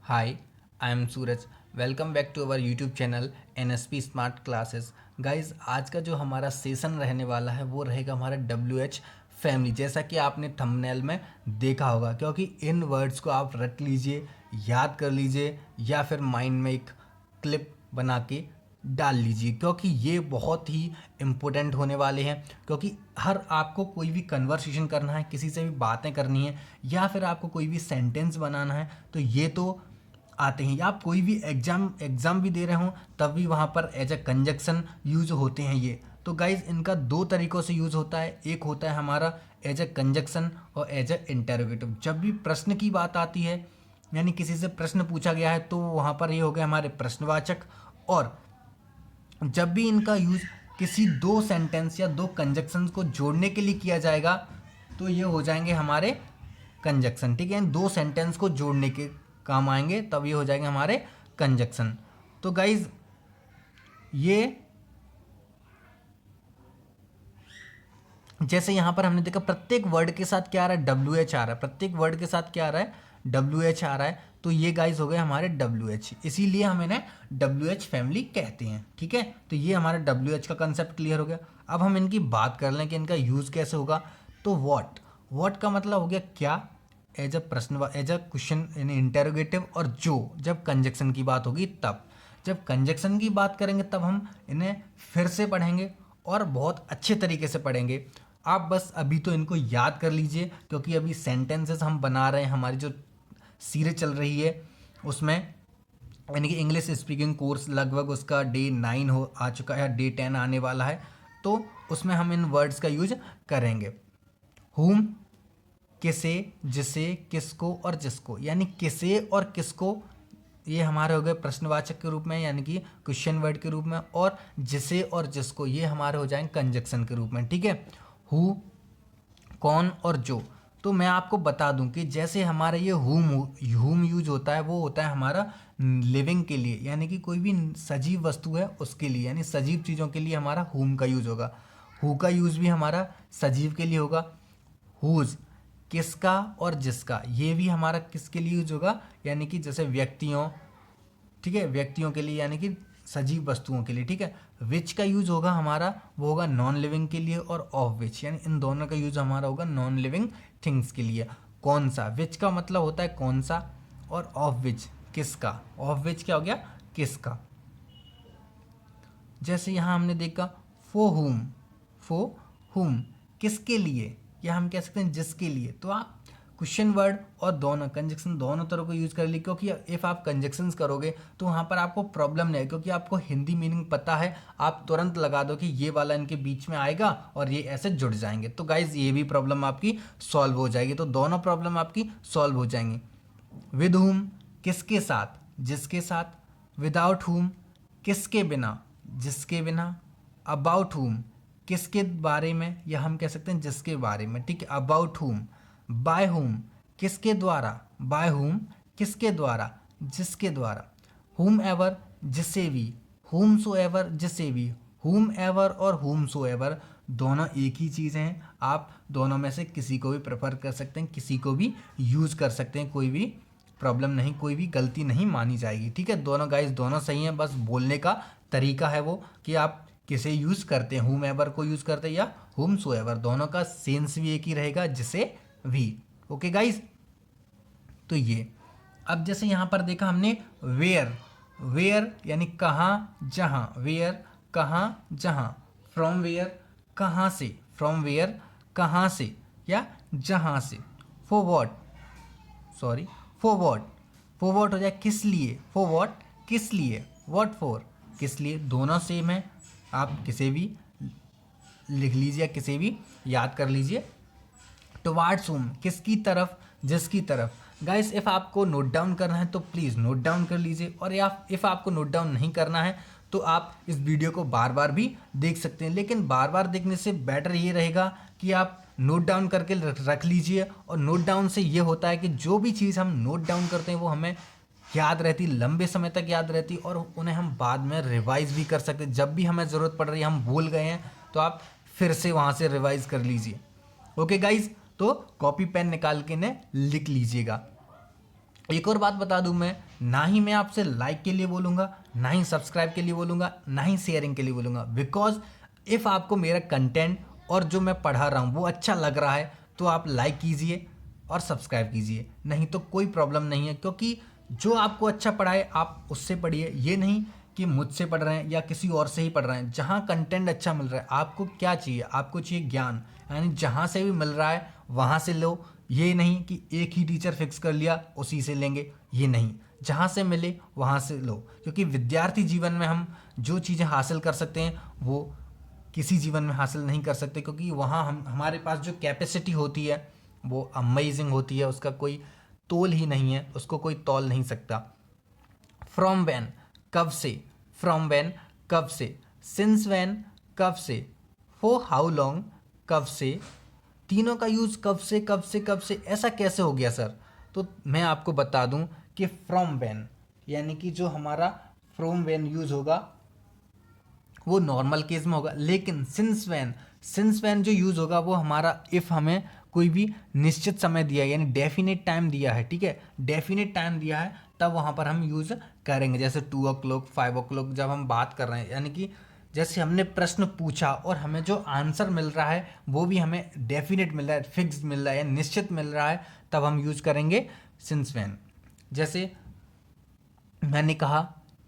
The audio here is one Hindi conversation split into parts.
Hi, I am Suraj. Welcome back to our YouTube channel NSP smart classes. Guys आज का जो हमारा सेशन रहने वाला है वो रहेगा हमारा WH फैमिली, जैसा कि आपने थंबनेल में देखा होगा। क्योंकि इन वर्ड्स को आप रट लीजिए, याद कर लीजिए या फिर माइंड में एक क्लिप बना के डाल लीजिए, क्योंकि ये बहुत ही इम्पोर्टेंट होने वाले हैं। क्योंकि हर आपको कोई भी कन्वर्सेशन करना है, किसी से भी बातें करनी है या फिर आपको कोई भी सेंटेंस बनाना है तो ये तो आते हैं। या आप कोई भी एग्जाम भी दे रहे हो तब भी वहाँ पर एज अ कंजक्शन यूज होते हैं ये। तो गाइज इनका दो तरीक़ों से यूज़ होता है। एक होता है हमारा एज अ कंजक्शन और एज अ इंटेरोगेटिव। जब भी प्रश्न की बात आती है, यानी किसी से प्रश्न पूछा गया है, तो वहाँ पर ये हो गया हमारे प्रश्नवाचक। और जब भी इनका यूज किसी दो सेंटेंस या दो कंजक्शंस को जोड़ने के लिए किया जाएगा तो ये हो जाएंगे हमारे कंजक्शन। ठीक है, दो सेंटेंस को जोड़ने के काम आएंगे तब ये हो जाएंगे हमारे कंजक्शन। तो गाइज ये जैसे यहाँ पर हमने देखा प्रत्येक वर्ड के साथ क्या आ रहा है, WH आ रहा है। प्रत्येक वर्ड के साथ क्या आ रहा है, WH आ रहा है। तो ये गाइज हो गए हमारे WH, इसीलिए हम इन्हें WH फैमिली कहते हैं। ठीक है, तो ये हमारा WH का कंसेप्ट क्लियर हो गया। अब हम इनकी बात कर लें कि इनका यूज़ कैसे होगा। तो वॉट का मतलब हो गया क्या, एज अ प्रश्न, एज अ क्वेश्चन यानी इंटेरोगेटिव। और जो जब कंजक्शन की बात होगी तब, जब कंजक्शन की बात करेंगे तब हम इन्हें फिर से पढ़ेंगे और बहुत अच्छे तरीके से पढ़ेंगे। आप बस अभी तो इनको याद कर लीजिए, क्योंकि अभी सेंटेंसेस हम बना रहे हैं, हमारी जो सीरीज चल रही है उसमें, यानी कि इंग्लिश स्पीकिंग कोर्स लगभग उसका डे 9 हो आ चुका है, डे 10 आने वाला है। तो उसमें हम इन वर्ड्स का यूज करेंगे। हुम किसे, जिसे, किसको और जिसको, यानी किसे और किसको ये हमारे हो गए प्रश्नवाचक के रूप में, यानी कि क्वेश्चन वर्ड के रूप में। और जिसे और जिसको ये हमारे हो जाएंगे कंजक्शन के रूप में। ठीक है, हु कौन और जो। तो मैं आपको बता दूं कि जैसे हमारा ये हुम यूज होता है, वो होता है हमारा लिविंग के लिए, यानी कि कोई भी सजीव वस्तु है उसके लिए, यानी सजीव चीज़ों के लिए हमारा हुम का यूज होगा। हु का यूज भी हमारा सजीव के लिए होगा। हुज किसका और जिसका, ये भी हमारा किसके लिए यूज होगा, यानी कि जैसे व्यक्तियों, ठीक है, व्यक्तियों के लिए यानी कि सजीव वस्तुओं के लिए। ठीक है, विच का यूज होगा हमारा, वो होगा नॉन लिविंग के लिए। और ऑफ विच, यानी इन दोनों का यूज हमारा होगा नॉन लिविंग थिंग्स के लिए। कौन सा, विच का मतलब होता है कौन सा, और ऑफ विच किसका। ऑफ विच क्या हो गया, किसका। जैसे यहाँ हमने देखा फो हुम किसके लिए, या हम कह सकते हैं जिसके लिए। तो आप क्वेश्चन वर्ड और दोनों कंजक्शन दोनों तरह को यूज कर ली, क्योंकि इफ़ आप कंजक्शंस करोगे तो वहाँ पर आपको प्रॉब्लम नहीं है, क्योंकि आपको हिंदी मीनिंग पता है। आप तुरंत लगा दो कि ये वाला इनके बीच में आएगा और ये ऐसे जुड़ जाएंगे, तो गाइज ये भी प्रॉब्लम आपकी सॉल्व हो जाएगी। तो दोनों प्रॉब्लम आपकी सॉल्व हो जाएंगी। विद हुम किसके साथ, जिसके साथ। विदाउट हुम किसके बिना, जिसके बिना। अबाउट हुम किसके बारे में, या हम कह सकते हैं जिसके बारे में। ठीक है, अबाउट हुम। बाय हुम किसके द्वारा, बाय हुम किसके द्वारा, जिसके द्वारा। हुम एवर जिसे भी, हुम सो एवर जिसे भी। हुम एवर और हुम सो एवर दोनों एक ही चीज़ हैं। आप दोनों में से किसी को भी प्रेफर कर सकते हैं, किसी को भी यूज़ कर सकते हैं, कोई भी प्रॉब्लम नहीं, कोई भी गलती नहीं मानी जाएगी। ठीक है, दोनों गाइस दोनों सही हैं, बस बोलने का तरीका है वो कि आप किसे यूज़ करते हैं, हुम एवर को यूज़ करते हैं या हुम सो एवर, दोनों का सेंस भी एक ही रहेगा, जिसे भी। ओके गाइस, तो ये अब जैसे यहाँ पर देखा हमने वेयर यानी कहाँ जहाँ, वेयर कहाँ जहाँ। फ्रॉम वेयर कहाँ से, फ्रॉम वेयर कहाँ से या जहाँ से। For what, sorry for what हो जाए किस लिए, फॉर वॉट किस लिए, वॉट फॉर किस लिए। दोनों सेम है, आप किसे भी लिख लीजिए, किसे भी याद कर लीजिए। टुवार्ड्स हुम किसकी तरफ, जिसकी तरफ। गाइस इफ़ आपको नोट डाउन करना है तो प्लीज़ नोट डाउन कर लीजिए, और या इफ़ आपको नोट डाउन नहीं करना है तो आप इस वीडियो को बार बार भी देख सकते हैं। लेकिन बार बार देखने से बेटर ये रहेगा कि आप नोट डाउन करके रख लीजिए। और नोट डाउन से ये होता है कि जो भी चीज़ हम नोट डाउन करते हैं वो हमें याद रहती, लंबे समय तक याद रहती, और उन्हें हम बाद में रिवाइज भी कर सकते। जब भी हमें ज़रूरत पड़ रही है, हम भूल गए हैं, तो आप फिर से वहाँ से रिवाइज कर लीजिए। ओके गाइज, तो कॉपी पेन निकाल के ने लिख लीजिएगा। एक और बात बता दूं, मैं ना ही मैं आपसे लाइक के लिए बोलूँगा, ना ही सब्सक्राइब के लिए बोलूँगा, ना ही शेयरिंग के लिए बोलूँगा। बिकॉज इफ़ आपको मेरा कंटेंट और जो मैं पढ़ा रहा हूँ वो अच्छा लग रहा है तो आप लाइक कीजिए और सब्सक्राइब कीजिए, नहीं तो कोई प्रॉब्लम नहीं है। क्योंकि जो आपको अच्छा पढ़ाए आप उससे पढ़िए, ये नहीं कि मुझसे पढ़ रहे हैं या किसी और से ही पढ़ रहे हैं। जहाँ कंटेंट अच्छा मिल रहा है, आपको क्या चाहिए, आपको चाहिए ज्ञान, यानी जहाँ से भी मिल रहा है वहाँ से लो। ये नहीं कि एक ही टीचर फिक्स कर लिया उसी से लेंगे, ये नहीं, जहाँ से मिले वहाँ से लो। क्योंकि विद्यार्थी जीवन में हम जो चीज़ें हासिल कर सकते हैं वो किसी जीवन में हासिल नहीं कर सकते, क्योंकि वहाँ हम हमारे पास जो कैपेसिटी होती है वो अमेजिंग होती है, उसका कोई तोल ही नहीं है, उसको कोई तौल नहीं सकता। फ्रॉम वैन कब से, फ्रॉम वैन कब से, सिंस वैन कब से, फॉर हाउ लॉन्ग कब से, तीनों का यूज़ कब से कब से कब से, ऐसा कैसे हो गया सर? तो मैं आपको बता दूं कि फ्रॉम वैन यानी कि जो हमारा फ्रॉम वैन यूज़ होगा वो नॉर्मल केस में होगा, लेकिन सिंस वैन जो यूज़ होगा वो हमारा इफ़ हमें कोई भी निश्चित समय दिया है यानी डेफिनेट टाइम दिया है, ठीक है, डेफिनेट टाइम दिया है तब वहाँ पर हम यूज़ करेंगे। जैसे 2 o'clock 5 o'clock जब हम बात कर रहे हैं, यानी कि जैसे हमने प्रश्न पूछा और हमें जो आंसर मिल रहा है वो भी हमें डेफिनेट मिल रहा है, फिक्स्ड मिल रहा है या निश्चित मिल रहा है, तब हम यूज़ करेंगे सिंस वैन। जैसे मैंने कहा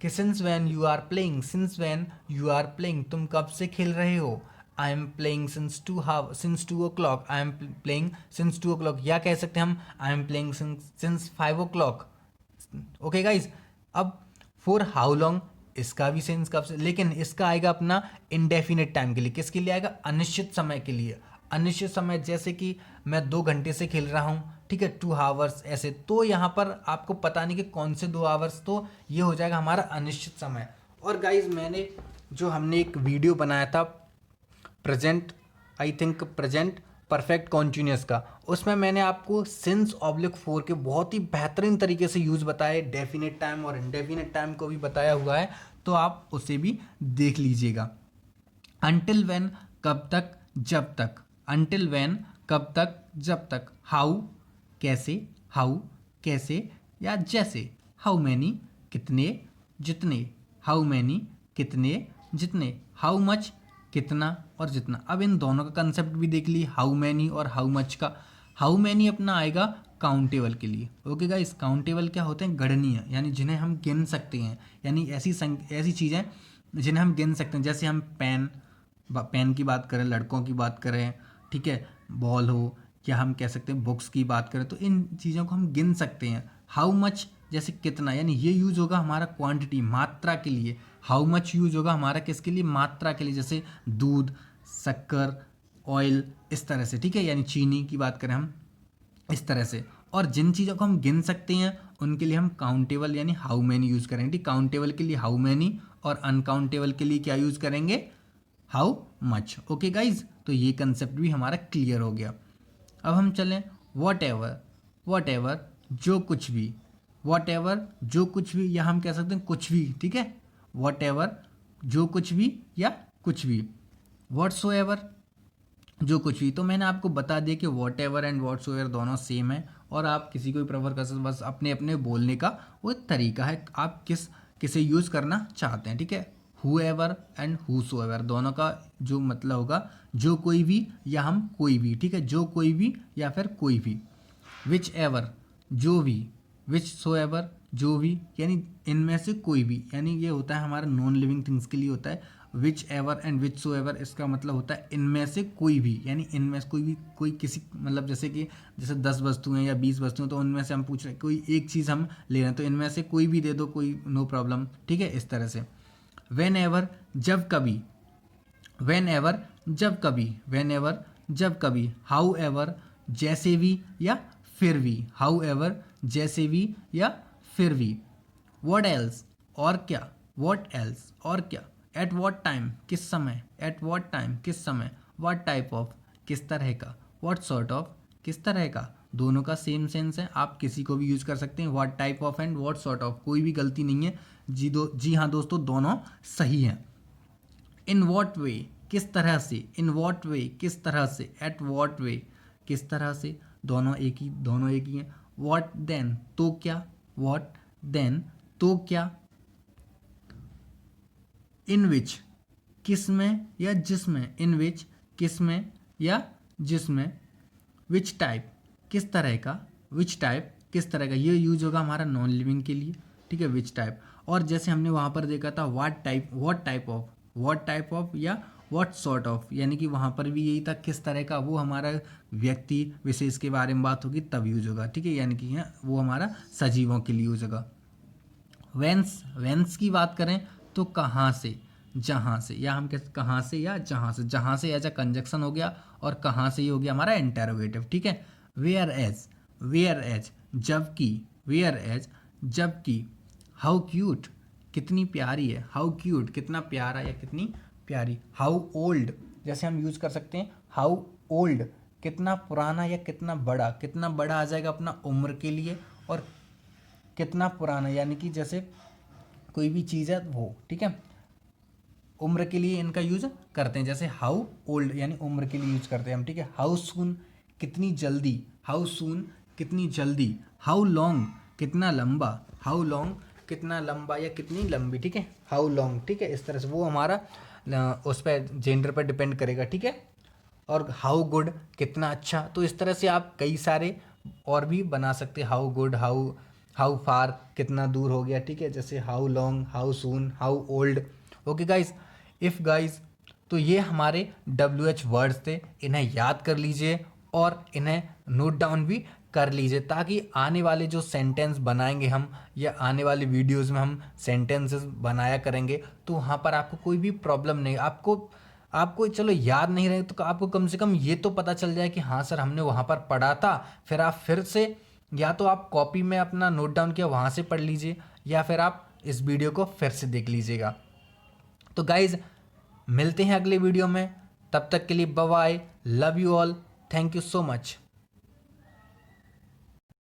कि since when you are playing, since when you are playing, तुम कब से खेल रहे हो? I am playing since 2 o'clock, I am playing since 2 o'clock, या कह सकते हैं हम I am playing since 5 o'clock। Okay guys, अब फॉर हाउ लॉन्ग, इसका भी सेंस कब से, लेकिन इसका आएगा अपना इनडेफिनेट टाइम के लिए। किसके लिए आएगा? अनिश्चित समय के लिए। अनिश्चित समय जैसे कि मैं 2 घंटे से खेल रहा हूँ, ठीक है, 2 hours ऐसे, तो यहाँ पर आपको पता नहीं कि कौन से 2 hours, तो ये हो जाएगा हमारा अनिश्चित समय। और गाइज मैंने जो हमने एक वीडियो बनाया था present, I think present perfect continuous का, उसमें मैंने आपको सिंस ऑब्लिक 4 के बहुत ही बेहतरीन तरीके से यूज़ बताए, डेफिनेट टाइम और इनडेफिनेट टाइम को भी बताया हुआ है, तो आप उसे भी देख लीजिएगा। अंटिल व्हेन कब तक, जब तक, अंटिल व्हेन कब तक जब तक, हाउ कैसे, हाउ कैसे या जैसे, हाउ मैनी कितने जितने, हाउ मैनी कितने जितने, हाउ मच कितना और जितना। अब इन दोनों का कंसेप्ट भी देख ली, हाउ मैनी और हाउ मच का। हाउ मैनी अपना आएगा काउंटेबल के लिए। ओके गाइस, काउंटेबल क्या होते हैं? गणनीय, यानी जिन्हें हम गिन सकते हैं, यानी ऐसी चीज़ें जिन्हें हम गिन सकते हैं। जैसे हम पेन की बात करें, लड़कों की बात करें, ठीक है, बॉल हो, या हम कह सकते हैं बुक्स की बात करें, तो इन चीज़ों को हम गिन सकते हैं। हाउ मच जैसे कितना, यानी ये यूज़ होगा हमारा क्वांटिटी, मात्रा के लिए। हाउ मच यूज़ होगा हमारा किसके लिए? मात्रा के लिए, जैसे दूध, शक्कर, ऑयल, इस तरह से, ठीक है, यानी चीनी की बात करें हम, इस तरह से। और जिन चीज़ों को हम गिन सकते हैं उनके लिए हम काउंटेबल यानी हाउ मैनी यूज़ करेंगे, ठीक, काउंटेबल के लिए हाउ मैनी और अनकाउंटेबल के लिए क्या यूज़ करेंगे? How much. ओके गाइज, तो ये कंसेप्ट भी हमारा क्लियर हो गया। अब हम चलें वॉट एवर, वॉट एवर जो कुछ भी, वॉट एवर जो कुछ भी, या हम कह सकते हैं कुछ भी, ठीक है, वॉट एवर जो कुछ भी या कुछ भी, व्हाट्सो एवर जो कुछ भी। तो मैंने आपको बता दिया कि what ever and whatso ever दोनों सेम है, और आप किसी को भी प्रेफर कर सकते, बस अपने अपने बोलने का वो एक तरीका है, आप किसे यूज़ करना चाहते हैं, ठीक है। Who ever and who ever दोनों का जो मतलब होगा जो कोई भी या हम कोई भी, ठीक है, जो कोई भी या फिर कोई भी। विच एवर जो भी, विच सो एवर जो भी, यानी इनमें से कोई भी, यानी ये होता है हमारा नॉन लिविंग थिंग्स के लिए होता है। Which ever and which so ever, इसका मतलब होता है इनमें से कोई भी, यानी इनमें से कोई भी, कोई किसी मतलब जैसे 10 वस्तुएं या 20 वस्तुएं, तो उनमें से हम पूछ रहे हैं कोई एक चीज़ हम ले रहे हैं, तो इनमें से कोई भी दे दो, कोई नो प्रॉब्लम, ठीक है, इस तरह से। वेन एवर जब कभी, वेन एवर जब कभी, वेन एवर जब कभी। हाउ एवर जैसे भी या फिर भी, हाउ एवर जैसे भी या फिर भी। व्हाट एल्स और क्या, व्हाट एल्स और क्या। एट व्हाट टाइम किस समय, एट व्हाट टाइम किस समय। व्हाट टाइप ऑफ किस तरह का, व्हाट सॉर्ट ऑफ किस तरह का। दोनों का सेम सेंस है, आप किसी को भी यूज़ कर सकते हैं, what type of and what sort of, कोई भी गलती नहीं है। जी हाँ दोस्तों, दोनों सही हैं। इन वॉट वे किस तरह से, इन वॉट वे किस तरह से। एट वॉट वे किस तरह से, दोनों एक ही हैं। व्हाट देन तो क्या, व्हाट देन तो क्या, इन विच किस में या जिसमें, इन विच किस में या जिसमें, विच टाइप किस तरह का, विच टाइप किस तरह का, ये यूज होगा हमारा नॉन लिविंग के लिए, ठीक है, विच टाइप। और जैसे हमने वहाँ पर देखा था what type, what type of या व्हाट सॉर्ट ऑफ, यानी कि वहाँ पर भी यही था किस तरह का, वो हमारा व्यक्ति विशेष के बारे में बात होगी तब यूज होगा, ठीक है, यानी कि वो हमारा सजीवों के लिए यूज होगा। वेंस की बात करें तो कहाँ से, जहाँ से, या हम कहते कहाँ से या जहाँ से एज अ कंजक्शन हो गया, और कहाँ से ये हो गया हमारा इंटेरोगेटिव, ठीक है। वेयर एज जबकि, वेयर एज जबकि, हाउ क्यूट कितनी प्यारी है, हाउ क्यूट कितना प्यारा या कितनी प्यारी, हाउ ओल्ड जैसे हम यूज कर सकते हैं हाउ ओल्ड कितना पुराना या कितना बड़ा आ जाएगा अपना उम्र के लिए, और कितना पुराना यानी कि जैसे कोई भी चीज़ है वो, ठीक है, उम्र के लिए इनका यूज करते हैं, जैसे हाउ ओल्ड यानी उम्र के लिए यूज करते हैं हम, ठीक है। हाउ सून कितनी जल्दी, हाउ सून कितनी जल्दी, हाउ लॉन्ग कितना लंबा, हाउ लॉन्ग कितना लंबा या कितनी लंबी, ठीक है, हाउ लॉन्ग, ठीक है, इस तरह से वो हमारा उस पर जेंडर पर डिपेंड करेगा, ठीक है। और हाउ गुड कितना अच्छा, तो इस तरह से आप कई सारे और भी बना सकते हैं, हाउ गुड, हाउ फार कितना दूर हो गया, ठीक है, जैसे how long, how soon, how old. Okay guys, if guys, तो ये हमारे WH वर्ड्स थे, इन्हें याद कर लीजिए और इन्हें नोट डाउन भी कर लीजिए, ताकि आने वाले जो सेंटेंस बनाएंगे हम, या आने वाले वीडियोस में हम सेंटेंसेस बनाया करेंगे, तो वहाँ पर आपको कोई भी प्रॉब्लम नहीं, आपको चलो याद नहीं रहे तो आपको कम से कम ये तो पता चल जाए कि हाँ सर हमने वहाँ पर पढ़ा था, फिर आप फिर से या तो आप कॉपी में अपना नोट डाउन किया वहाँ से पढ़ लीजिए, या फिर आप इस वीडियो को फिर से देख लीजिएगा। तो गाइज मिलते हैं अगले वीडियो में, तब तक के लिए bye bye, love you all, thank you so much.